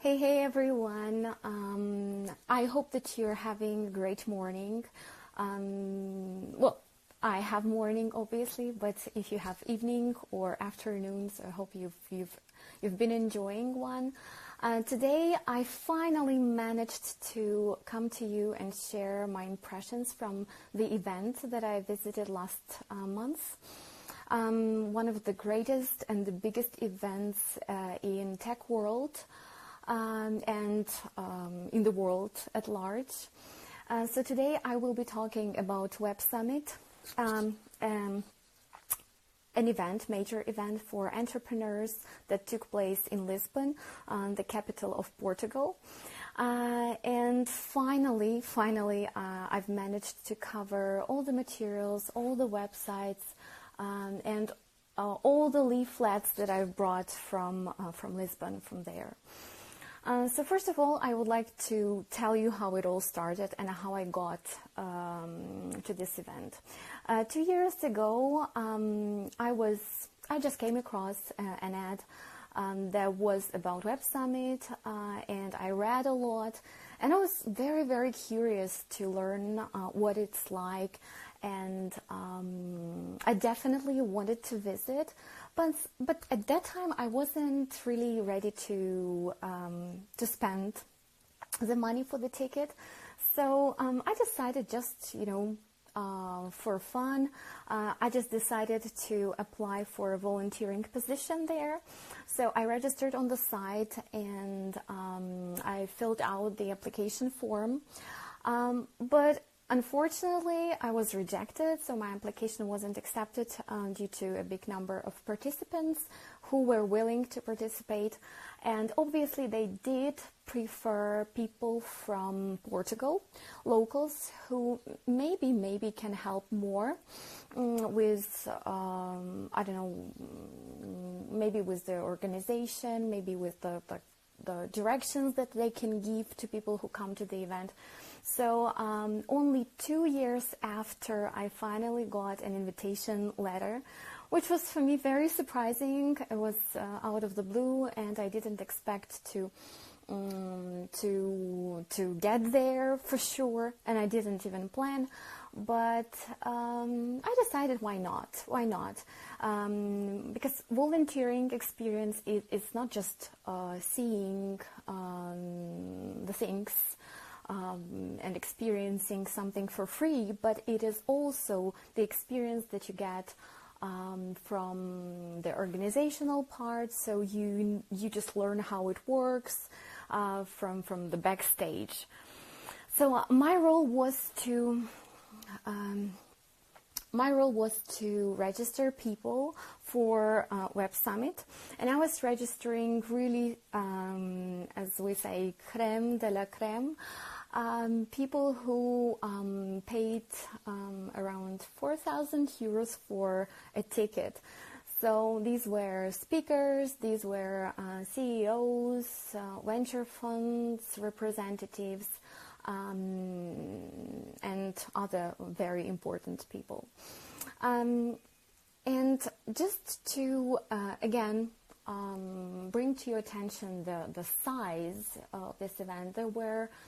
Hey everyone. I hope that you're having a great morning. Well, I have morning obviously, but if you have evening or afternoons, I hope you've been enjoying one. Today I finally managed to come to you and share my impressions from the event that I visited last month. One of the greatest and the biggest events in tech world. And in the world at large. So today I will be talking about Web Summit, an major event for entrepreneurs that took place in Lisbon, the capital of Portugal. And finally, I've managed to cover all the materials, all the websites, and all the leaflets that I've brought from Lisbon, from there. So first of all, I would like to tell you how it all started and how I got to this event. 2 years ago, I just came across an ad that was about Web Summit, and I read a lot, and I was very, very curious to learn what it's like, and I definitely wanted to visit. But at that time, I wasn't really ready to spend the money for the ticket. So I decided just, for fun, I just decided to apply for a volunteering position there. So I registered on the site and I filled out the application form. But unfortunately, I was rejected, so my application wasn't accepted due to a big number of participants who were willing to participate. And obviously, they did prefer people from Portugal, locals who maybe can help more with, I don't know, maybe with the organization, maybe with the directions that they can give to people who come to the event. So only 2 years after I finally got an invitation letter, which was for me very surprising. It was out of the blue, and I didn't expect to get there for sure, and I didn't even plan. But I decided why not? Because volunteering experience is not just seeing the things and experiencing something for free, but it is also the experience that you get from the organizational part. So you just learn how it works from the backstage. So my role was to register people for Web Summit, and I was registering really, as we say, crème de la crème, people who paid around 4,000 euros for a ticket. So these were speakers, these were CEOs, venture funds, representatives, and other very important people. And just to, again, bring to your attention the size of this event,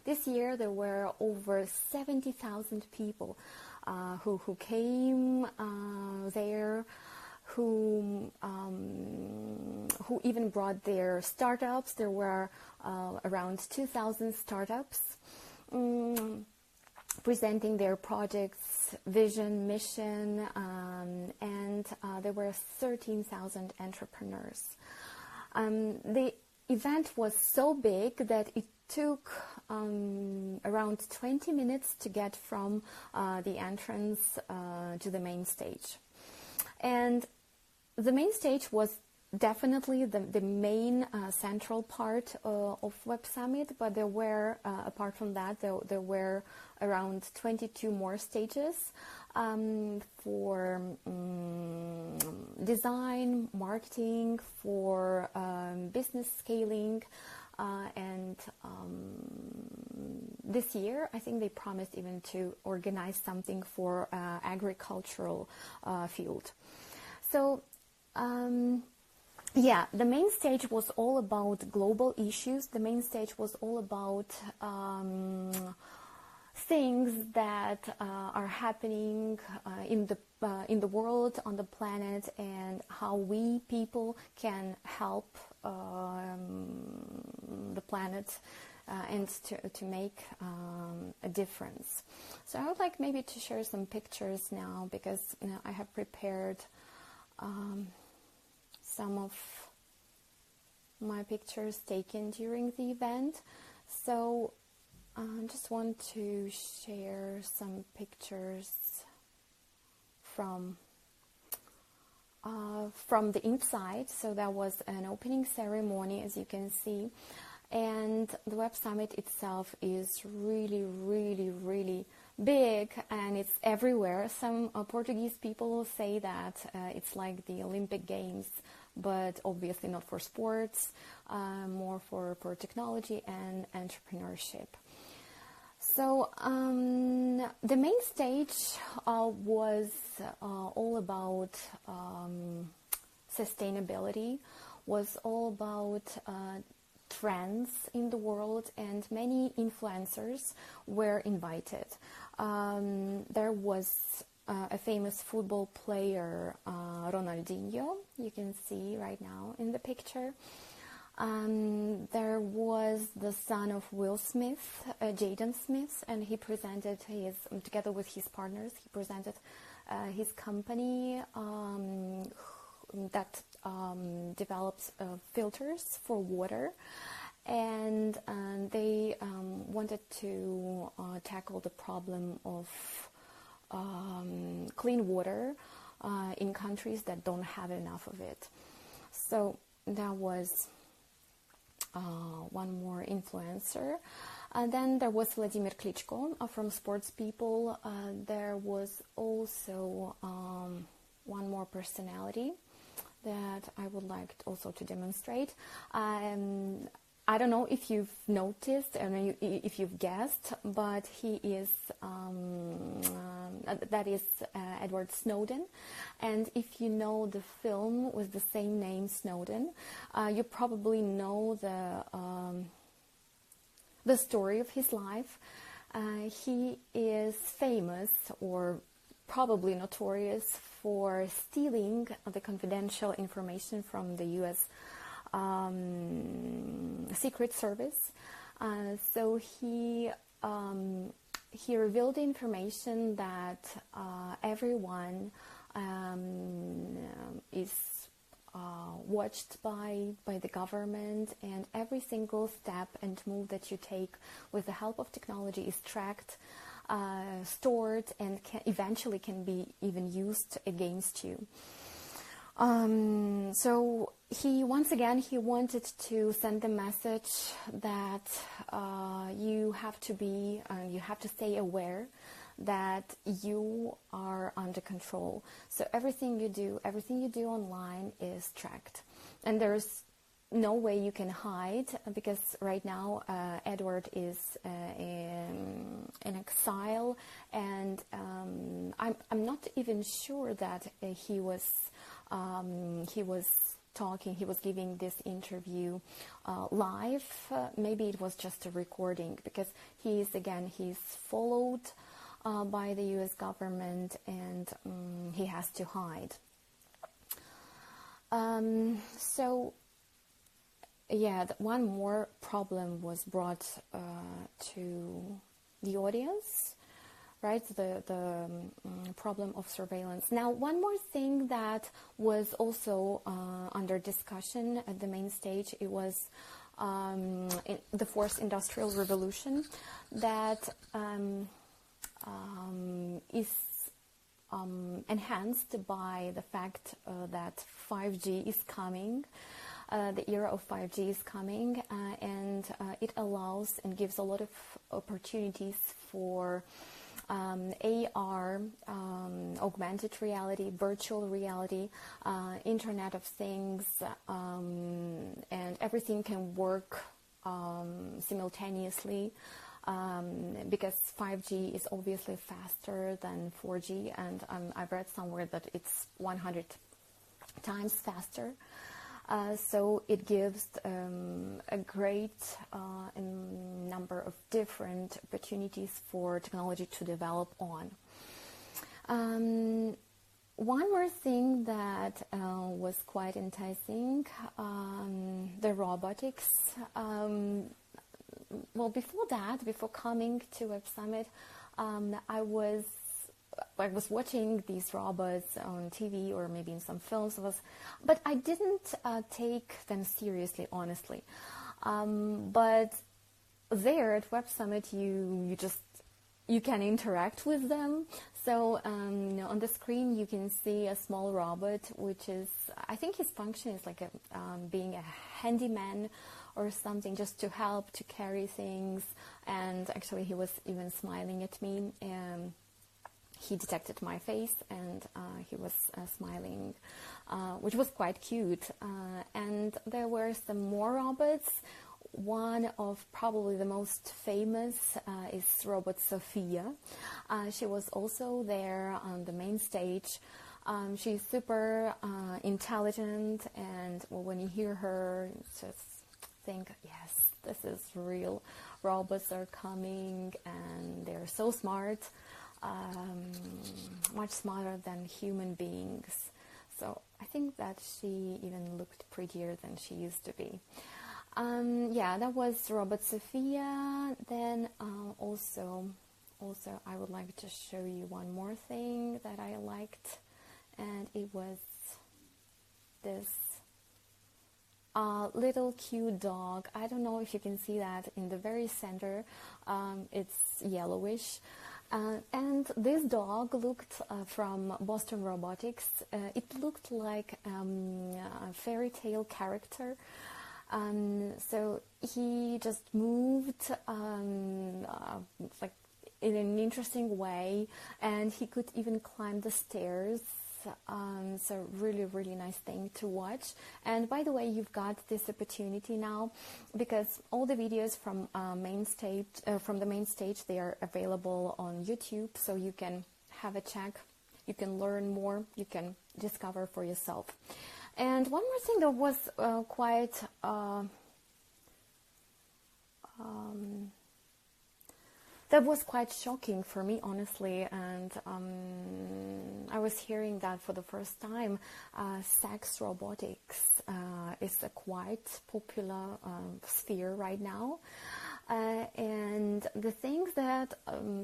this year there were over 70,000 people who came there, who even brought their startups. There were around 2,000 startups presenting their projects, vision, mission, and there were 13,000 entrepreneurs. The event was so big that it took around 20 minutes to get from the entrance to the main stage. And the main stage was definitely the main central part of Web Summit, but there were, apart from that, there were around 22 more stages for design, marketing, for business scaling, and this year I think they promised even to organize something for agricultural field. So yeah, the main stage was all about global issues. The main stage was all about things that are happening in the world, on the planet, and how we people can help the planet and to make a difference. So I would like maybe to share some pictures now, because I have prepared some of my pictures taken during the event. So I just want to share some pictures from the inside. So that was an opening ceremony, as you can see, and the Web Summit itself is really, really, really big, and it's everywhere. Some Portuguese people say that it's like the Olympic Games, but obviously not for sports, more for technology and entrepreneurship. So the main stage was all about sustainability, was all about trends in the world, and many influencers were invited. There was a famous football player, Ronaldinho, you can see right now in the picture. There was the son of Will Smith, Jaden Smith, and he presented his, together with his partners, he presented his company that develops filters for water, and they wanted to tackle the problem of clean water in countries that don't have enough of it. So that was one more influencer. Then there was Vladimir Klitschko from Sports People. There was also one more personality that I would like also to demonstrate. I don't know if you've noticed, and if you've guessed, but he is, that is Edward Snowden. And if you know the film with the same name, Snowden, you probably know the story of his life. He is famous, or probably notorious, for stealing the confidential information from the U.S. Secret Service. So he revealed the information that everyone is watched by the government, and every single step and move that you take with the help of technology is tracked, stored, and eventually can be even used against you. So he wanted to send the message that you have to stay aware that you are under control. So everything you do online is tracked, and there's no way you can hide, because right now Edward is in exile, and I'm not even sure that he was giving this interview live. Maybe it was just a recording, because he's followed by the US government, and he has to hide. So yeah, one more problem was brought to the audience, right? The problem of surveillance. Now, one more thing that was also under discussion at the main stage, it was the fourth industrial revolution that is enhanced by the fact that 5G is coming. The era of 5G is coming, and it allows and gives a lot of opportunities for AR, augmented reality, virtual reality, Internet of Things, and everything can work simultaneously, because 5G is obviously faster than 4G, and I've read somewhere that it's 100 times faster. So it gives a great number of different opportunities for technology to develop on. One more thing that was quite enticing, the robotics. Well, before that, before coming to Web Summit, I was watching these robots on TV or maybe in some films, but I didn't take them seriously, honestly. But there at Web Summit, you can interact with them. So on the screen you can see a small robot, which is, I think his function is like being a handyman or something, just to help to carry things. And actually he was even smiling at me. He detected my face and he was smiling, which was quite cute. And there were some more robots. One of probably the most famous is Robot Sophia. She was also there on the main stage. She's super intelligent, and when you hear her, just think, yes, this is real. Robots are coming, and they're so smart, much smarter than human beings. So I think that she even looked prettier than she used to be. Yeah, that was Robot Sophia. Then also I would like to show you one more thing that I liked, and it was this little cute dog. I don't know if you can see that in the very center. It's yellowish. And this dog looked from Boston Robotics. It looked like a fairy tale character. So he just moved like in an interesting way, and he could even climb the stairs. So really, really nice thing to watch. And by the way, you've got this opportunity now, because all the videos from the main stage, they are available on YouTube, so you can have a check, you can learn more, you can discover for yourself. And one more thing that was quite shocking for me, honestly, and I was hearing that for the first time. Sex robotics is a quite popular sphere right now, and the things that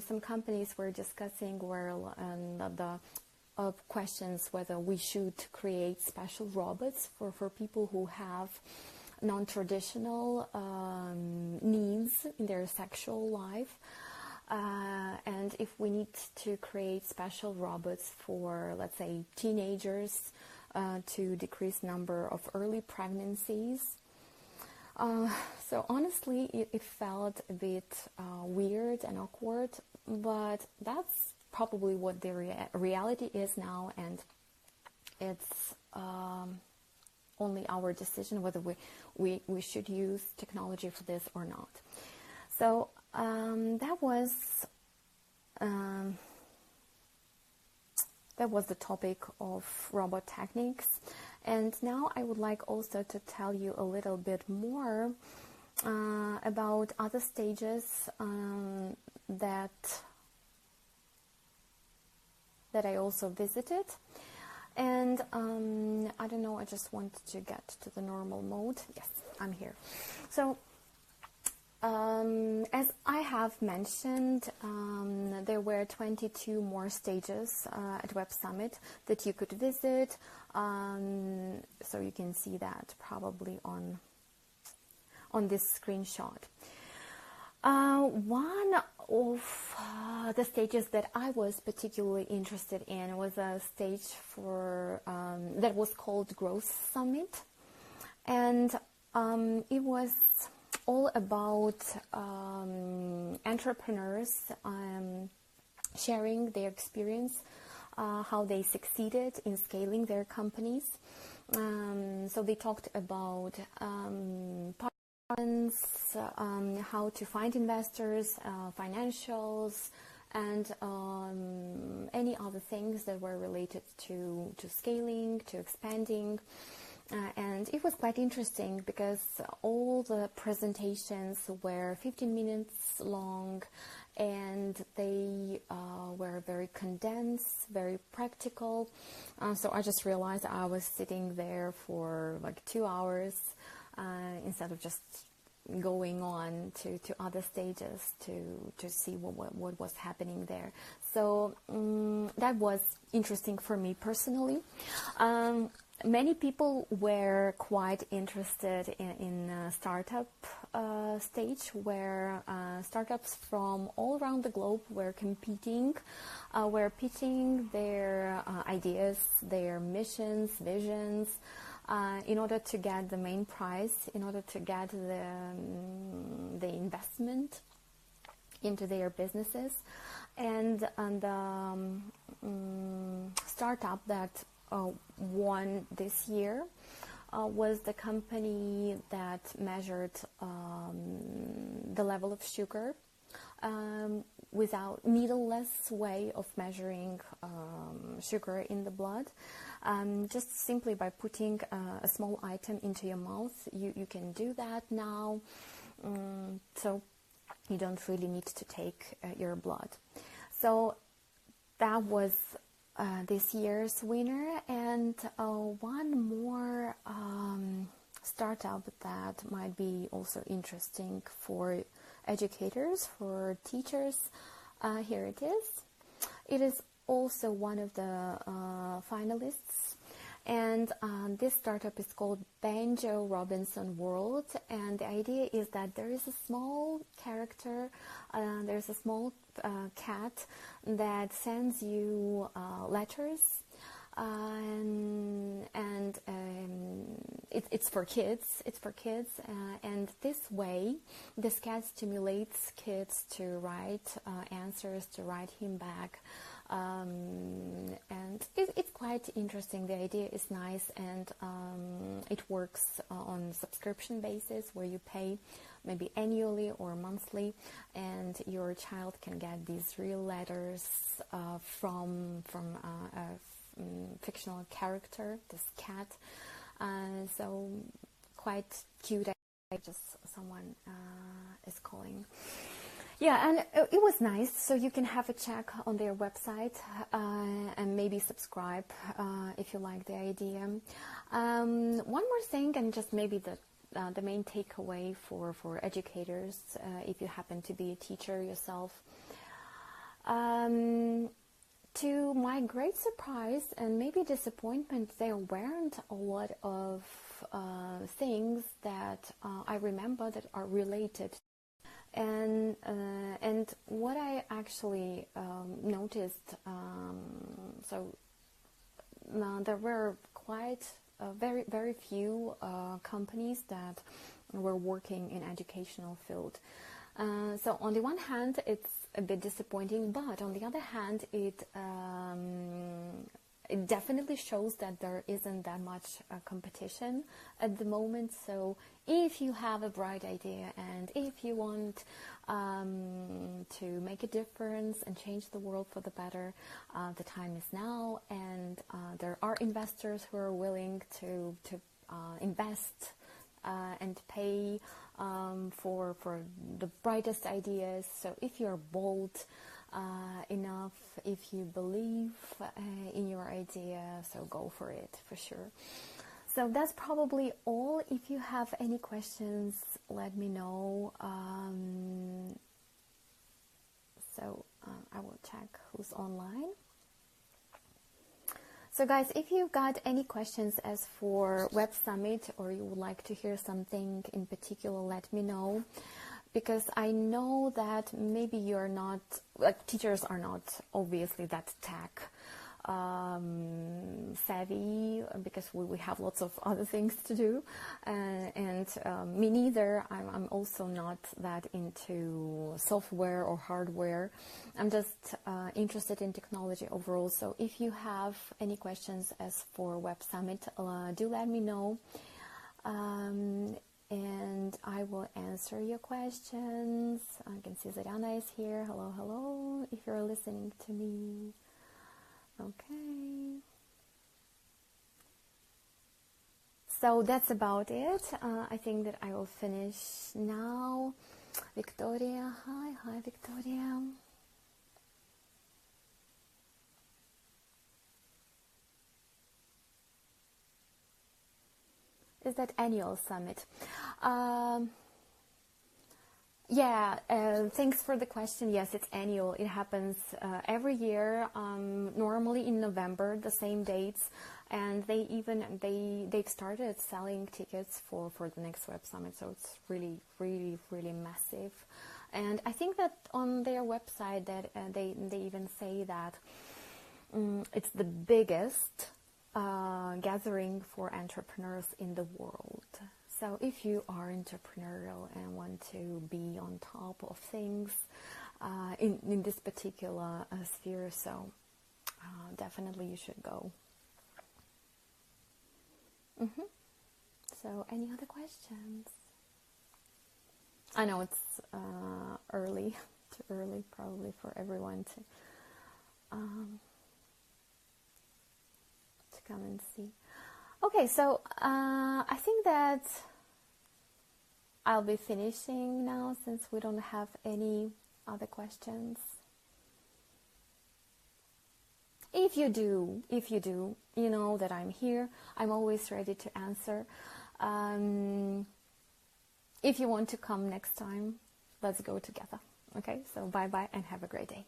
some companies were discussing were the questions whether we should create special robots for people who have non-traditional needs in their sexual life, and if we need to create special robots for, let's say, teenagers to decrease number of early pregnancies. So honestly, it felt a bit weird and awkward, but that's probably what the reality is now, and it's only our decision whether we should use technology for this or not. So that was the topic of robot techniques, and now I would like also to tell you a little bit more about other stages that I also visited. And I don't know, I just wanted to get to the normal mode. Yes, I'm here. So as I have mentioned, there were 22 more stages at Web Summit that you could visit. So you can see that probably on this screenshot. One of the stages that I was particularly interested in was a stage for that was called Growth Summit, and it was all about entrepreneurs sharing their experience, how they succeeded in scaling their companies. So they talked about how to find investors, financials, and any other things that were related to scaling, to expanding. And it was quite interesting because all the presentations were 15 minutes long, and they were very condensed, very practical. So I just realized I was sitting there for like 2 hours instead of just going on to other stages to see what was happening there. So that was interesting for me personally. Many people were quite interested in startup stage, where startups from all around the globe were competing, were pitching their ideas, their missions, visions, in order to get the main prize, in order to get the investment into their businesses. And the startup that won this year was the company that measured the level of sugar without needleless way of measuring sugar in the blood. Just simply by putting a small item into your mouth, you can do that now. So you don't really need to take your blood. So that was this year's winner. And one more startup that might be also interesting for educators, for teachers. Here it is. It is also one of the finalists, and this startup is called Banjo Robinson World. And the idea is that there is a small character, there's a small cat that sends you letters, and it's for kids. It's for kids, and this way, this cat stimulates kids to write answers, to write him back. And it's quite interesting. The idea is nice, and it works on subscription basis, where you pay maybe annually or monthly, and your child can get these real letters from a fictional character, this cat. So quite cute. Just someone is calling. Yeah, and it was nice. So you can have a check on their website and maybe subscribe if you like the idea. One more thing, and just maybe the main takeaway for educators, if you happen to be a teacher yourself. To my great surprise and maybe disappointment, there weren't a lot of things that I remember that are related. And what I actually noticed, so there were quite very few companies that were working in educational field. So on the one hand, it's a bit disappointing, but on the other hand, it definitely shows that there isn't that much competition at the moment. So if you have a bright idea and if you want to make a difference and change the world for the better, the time is now, and there are investors who are willing to invest and pay for the brightest ideas. So if you're bold enough, if you believe in your idea, so go for it, for sure. So that's probably all. If you have any questions, let me know. I will check who's online. So guys, if you've got any questions as for Web Summit, or you would like to hear something in particular, let me know. Because I know that maybe you're not, like, teachers are not obviously that tech savvy, because we have lots of other things to do, and me neither. I'm also not that into software or hardware. I'm just interested in technology overall. So if you have any questions as for Web Summit, do let me know. And I will answer your questions. I can see Zarana is here. Hello, hello, if you're listening to me. Okay. So that's about it. I think that I will finish now. Victoria, hi Victoria. Is that annual summit? Yeah, thanks for the question. Yes, it's annual. It happens every year, normally in November, the same dates, and they've started selling tickets for the next Web Summit. So it's really massive, and I think that on their website that they even say that it's the biggest gathering for entrepreneurs in the world. So if you are entrepreneurial and want to be on top of things in this particular sphere, so definitely you should go. So any other questions? I know it's early, too early probably for everyone to come and see. Okay, so I think that I'll be finishing now since we don't have any other questions. If you do, you know that I'm here. I'm always ready to answer. If you want to come next time, let's go together. Okay, so bye-bye and have a great day.